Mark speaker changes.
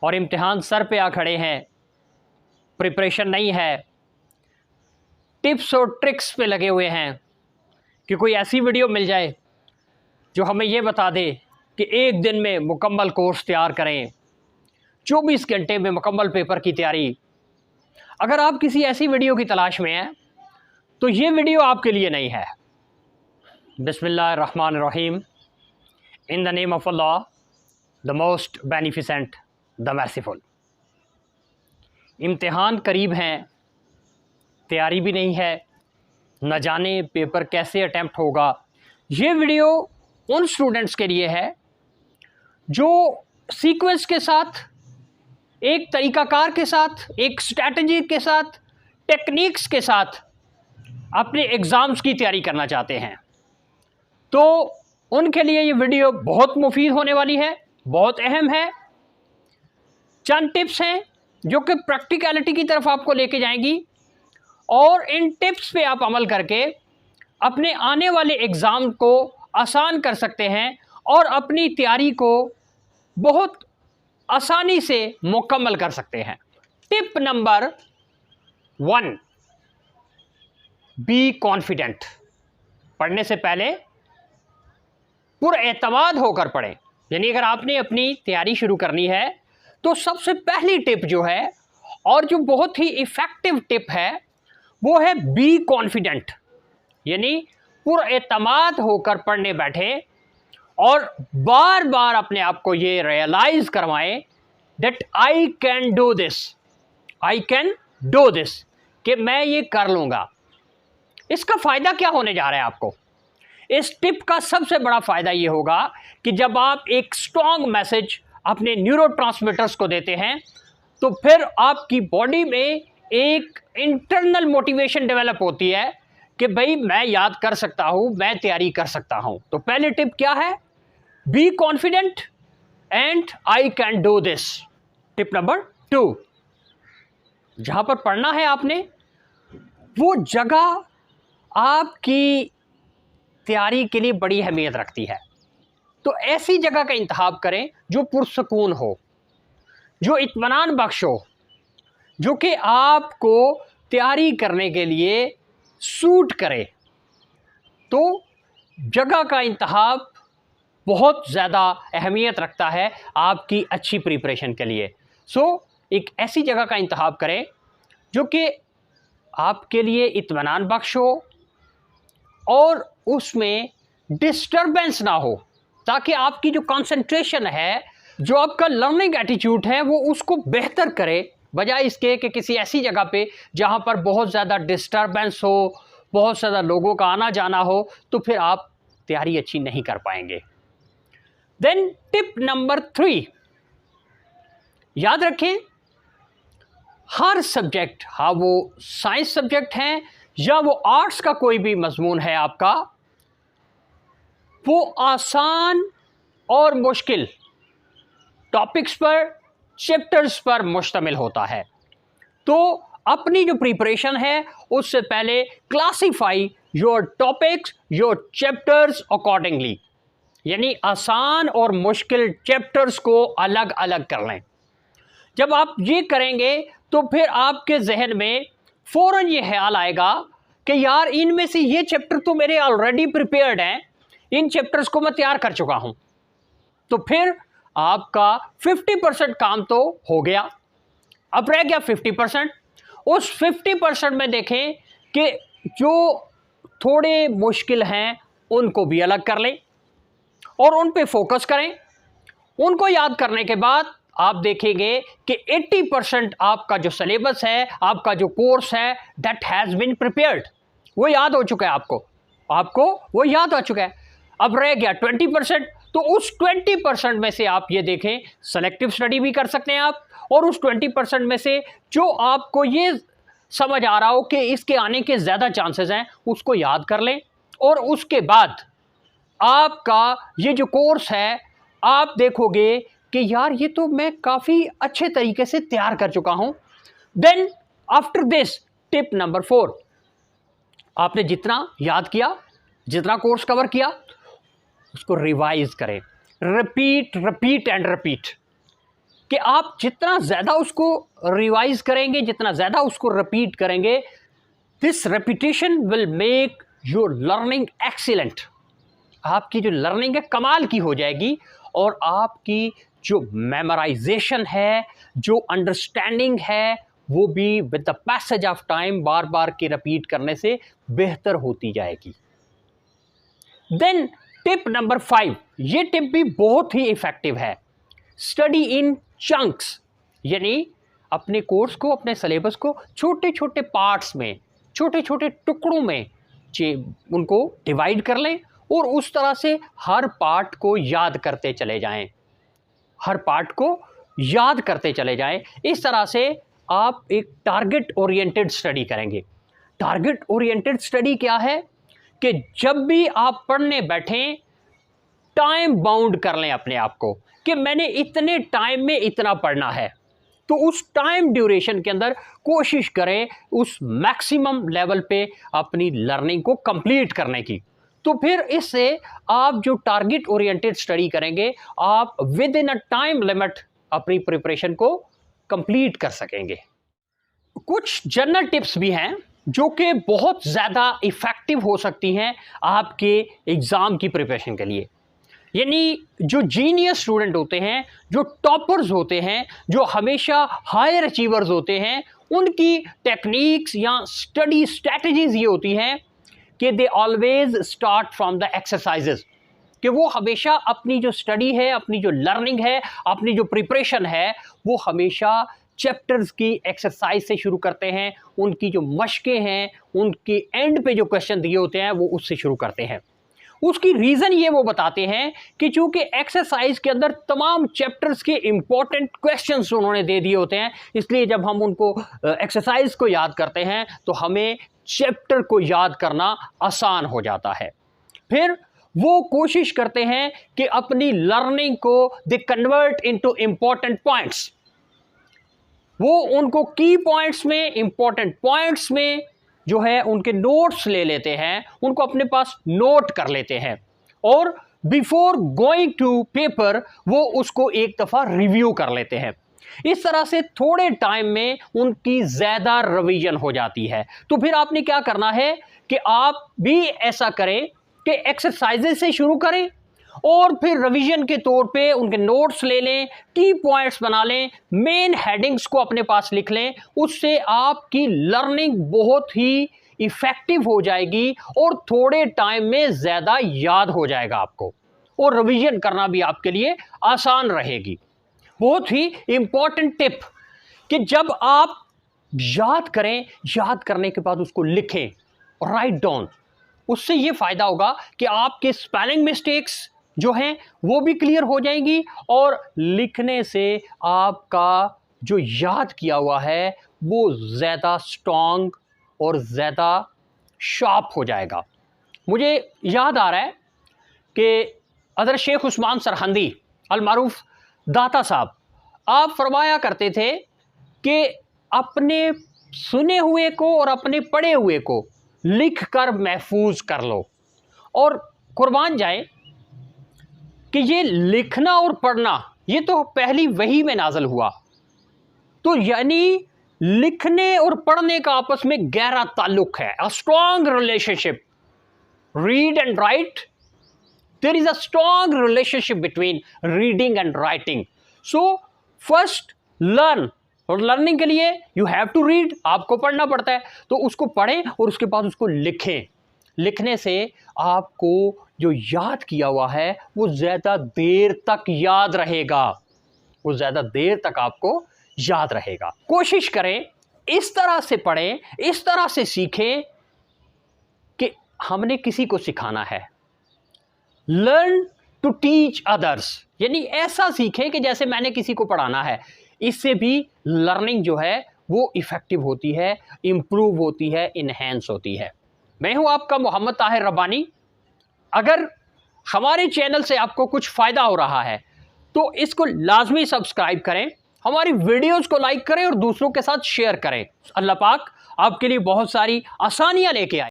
Speaker 1: और इम्तिहान सर पे आ खड़े हैं, प्रिपरेशन नहीं है, टिप्स और ट्रिक्स पे लगे हुए हैं कि कोई ऐसी वीडियो मिल जाए जो हमें ये बता दे कि एक दिन में मुकम्मल कोर्स तैयार करें, 24 घंटे में मुकम्मल पेपर की तैयारी। अगर आप किसी ऐसी वीडियो की तलाश में हैं तो ये वीडियो आपके लिए नहीं है। बिस्मिल्लाहिर्रहमानिर्रहीम। In the name of Allah, the most beneficent, the merciful. इम्तिहान करीब हैं, तैयारी भी नहीं है, न जाने पेपर कैसे अटैम्प्ट होगा। ये वीडियो उन स्टूडेंट्स के लिए है जो सीक्वेंस के साथ, एक तरीक़ाकार के साथ, एक स्ट्रैटेजी के साथ, टेक्निक्स के साथ अपने एग्ज़ाम्स की तैयारी करना चाहते हैं। तो उनके लिए ये वीडियो बहुत मुफीद होने वाली है, बहुत अहम है। चंद टिप्स हैं जो कि प्रैक्टिकलिटी की तरफ आपको लेके जाएंगी और इन टिप्स पे आप अमल करके अपने आने वाले एग्ज़ाम को आसान कर सकते हैं और अपनी तैयारी को बहुत आसानी से मुकम्मल कर सकते हैं। Tip number 1, be confident. पढ़ने से पहले पुरएतमाद होकर पढ़ें। यानी अगर आपने अपनी तैयारी शुरू करनी है तो सबसे पहली टिप जो है, और जो बहुत ही इफ़ेक्टिव टिप है, वो है बी कॉन्फिडेंट। यानी पुरएतमाद होकर पढ़ने बैठे और बार बार अपने आप को ये रियलाइज़ करवाएं that I can do this, I can do this, कि मैं ये कर लूँगा। इसका फ़ायदा क्या होने जा रहा है आपको? इस टिप का सबसे बड़ा फ़ायदा ये होगा कि जब आप एक स्ट्रॉन्ग मैसेज अपने न्यूरोट्रांसमीटर्स को देते हैं तो फिर आपकी बॉडी में एक इंटरनल मोटिवेशन डेवलप होती है कि भाई मैं याद कर सकता हूँ, मैं तैयारी कर सकता हूँ। तो पहली टिप क्या है? Be confident and I can do this. Tip number 2, जहाँ पर पढ़ना है आपने, वो जगह आपकी तैयारी के लिए बड़ी अहमियत रखती है। तो ऐसी जगह का इंतखाब करें जो पुरसकून हो, जो इत्मीनान बख्श हो, जो कि आपको तैयारी करने के लिए सूट करे। तो जगह का इंतखाब बहुत ज़्यादा अहमियत रखता है आपकी अच्छी प्रिपरेशन के लिए। एक ऐसी जगह का इंतखाब करें जो कि आपके लिए इत्मीनान बख्श हो और उसमें डिस्टर्बेंस ना हो, ताकि आपकी जो कंसंट्रेशन है, जो आपका लर्निंग एटीट्यूड है, वो उसको बेहतर करे, बजाय इसके कि किसी ऐसी जगह पे जहाँ पर बहुत ज़्यादा डिस्टर्बेंस हो, बहुत ज़्यादा लोगों का आना जाना हो, तो फिर आप तैयारी अच्छी नहीं कर पाएंगे। देन टिप नंबर 3, याद रखें, हर सब्जेक्ट, हाँ वो साइंस सब्जेक्ट हैं या वो आर्ट्स का कोई भी मजमून है आपका, वो आसान और मुश्किल टॉपिक्स पर, चैप्टर्स पर मुश्तमिल होता है। तो अपनी जो प्रिपरेशन है उससे पहले classify your topics, your chapters accordingly. यानी आसान और मुश्किल चैप्टर्स को अलग अलग कर लें। जब आप ये करेंगे तो फिर आपके जहन में फ़ौरन ये ख्याल आएगा कि यार इनमें से ये चैप्टर तो मेरे ऑलरेडी प्रिपेयर्ड हैं, इन चैप्टर्स को मैं तैयार कर चुका हूं। तो फिर आपका 50% काम तो हो गया, अब रह गया 50%। उस 50% में देखें कि जो थोड़े मुश्किल हैं उनको भी अलग कर लें और उन पे फोकस करें। उनको याद करने के बाद आप देखेंगे कि 80% आपका जो सिलेबस है, आपका जो कोर्स है, दैट हैज़ बीन प्रिपेयर्ड, वो याद हो चुका है आपको वो याद हो चुका है। अब रह गया 20%। तो उस 20% में से आप ये देखें, सेलेक्टिव स्टडी भी कर सकते हैं आप, और उस 20% में से जो आपको ये समझ आ रहा हो कि इसके आने के ज़्यादा चांसेस हैं, उसको याद कर लें। और उसके बाद आपका ये जो कोर्स है, आप देखोगे कि यार ये तो मैं काफ़ी अच्छे तरीके से तैयार कर चुका हूँ। Then after this, tip number 4, आपने जितना याद किया, जितना कोर्स कवर किया, उसको रिवाइज करें। Repeat and repeat. कि आप जितना ज़्यादा उसको रिवाइज करेंगे, जितना ज़्यादा उसको रिपीट करेंगे, this repetition will make your learning excellent. आपकी जो लर्निंग है कमाल की हो जाएगी और आपकी जो मेमोराइजेशन है, जो अंडरस्टैंडिंग है, वो भी with the passage of time बार बार के रिपीट करने से बेहतर होती जाएगी। देन टिप नंबर 5, ये टिप भी बहुत ही इफेक्टिव है। स्टडी इन चंक्स, यानी अपने कोर्स को, अपने सिलेबस को छोटे छोटे पार्ट्स में, छोटे छोटे टुकड़ों में उनको डिवाइड कर लें और उस तरह से हर पार्ट को याद करते चले जाएं, हर पार्ट को याद करते चले जाएं। इस तरह से आप एक टारगेट ओरिएंटेड स्टडी करेंगे। टारगेट ओरिएंटेड स्टडी क्या है कि जब भी आप पढ़ने बैठें, टाइम बाउंड कर लें अपने आप को कि मैंने इतने टाइम में इतना पढ़ना है। तो उस टाइम ड्यूरेशन के अंदर कोशिश करें उस मैक्सिमम लेवल पे अपनी लर्निंग को कंप्लीट करने की। तो फिर इससे आप जो टारगेट ओरिएंटेड स्टडी करेंगे, आप with in a time limit अपनी प्रिपरेशन को कंप्लीट कर सकेंगे। कुछ जनरल टिप्स भी हैं जो कि बहुत ज़्यादा इफ़ेक्टिव हो सकती हैं आपके एग्ज़ाम की प्रिपरेशन के लिए। यानी जो जीनियस स्टूडेंट होते हैं, जो टॉपर्स होते हैं, जो हमेशा हायर अचीवर्स होते हैं, उनकी टेक्निक्स या स्टडी स्ट्रैटेजीज ये होती हैं कि they always start from the exercises, कि वो हमेशा अपनी जो स्टडी है, अपनी जो लर्निंग है, अपनी जो प्रिपरेशन है, वो हमेशा चैप्टर्स की एक्सरसाइज से शुरू करते हैं। उनकी जो मशकें हैं, उनके एंड पे जो क्वेश्चन दिए होते हैं, वो उससे शुरू करते हैं। उसकी रीज़न ये वो बताते हैं कि चूंकि एक्सरसाइज के अंदर तमाम चैप्टर्स के इंपॉर्टेंट क्वेश्चंस उन्होंने दे दिए होते हैं, इसलिए जब हम उनको एक्सरसाइज को याद करते हैं तो हमें चैप्टर को याद करना आसान हो जाता है। फिर वो कोशिश करते हैं कि अपनी लर्निंग को they convert into important points. वो उनको की पॉइंट्स में, इंपॉर्टेंट पॉइंट्स में जो है उनके नोट्स ले लेते हैं, उनको अपने पास नोट कर लेते हैं और बिफोर गोइंग टू पेपर वो उसको एक दफ़ा रिव्यू कर लेते हैं। इस तरह से थोड़े टाइम में उनकी ज़्यादा रिवीजन हो जाती है। तो फिर आपने क्या करना है कि आप भी ऐसा करें कि एक्सरसाइजेस से शुरू करें और फिर रिवीजन के तौर पे उनके नोट्स ले लें, की पॉइंट्स बना लें, मेन हेडिंग्स को अपने पास लिख लें। उससे आपकी लर्निंग बहुत ही इफ़ेक्टिव हो जाएगी और थोड़े टाइम में ज़्यादा याद हो जाएगा आपको और रिवीजन करना भी आपके लिए आसान रहेगी। बहुत ही इम्पॉर्टेंट टिप कि जब आप याद करें, याद करने के बाद उसको लिखें, राइट डाउन। उससे ये फ़ायदा होगा कि आपके स्पेलिंग मिस्टेक्स जो हैं वो भी क्लियर हो जाएंगी और लिखने से आपका जो याद किया हुआ है वो ज़्यादा स्ट्रॉन्ग और ज़्यादा शार्प हो जाएगा। मुझे याद आ रहा है कि हज़रत शेख उस्मान सरहंदी अलमारूफ दाता साहब, आप फरमाया करते थे कि अपने सुने हुए को और अपने पढ़े हुए को लिख कर महफूज कर लो। और कुर्बान जाए कि ये लिखना और पढ़ना ये तो पहली वही में नाज़िल हुआ, तो यानी लिखने और पढ़ने का आपस में गहरा ताल्लुक है, a strong relationship. Read and write, there is a strong relationship between reading and writing. So first learn, और लर्निंग के लिए यू हैव टू रीड, आपको पढ़ना पड़ता है, तो उसको पढ़ें और उसके बाद उसको लिखें। लिखने से आपको जो याद किया हुआ है वो ज़्यादा देर तक याद रहेगा, वो ज़्यादा देर तक आपको याद रहेगा। कोशिश करें इस तरह से पढ़ें, इस तरह से सीखें कि हमने किसी को सिखाना है। लर्न टू टीच अदर्स, यानी ऐसा सीखें कि जैसे मैंने किसी को पढ़ाना है। इससे भी लर्निंग जो है वो इफ़ेक्टिव होती है, इम्प्रूव होती है, इन्हेंस होती है। मैं हूं आपका मोहम्मद ताहिर रब्बानी। अगर हमारे चैनल से आपको कुछ फ़ायदा हो रहा है तो इसको लाजमी सब्सक्राइब करें, हमारी वीडियोस को लाइक करें और दूसरों के साथ शेयर करें। अल्लाह पाक आपके लिए बहुत सारी आसानियां लेके आए।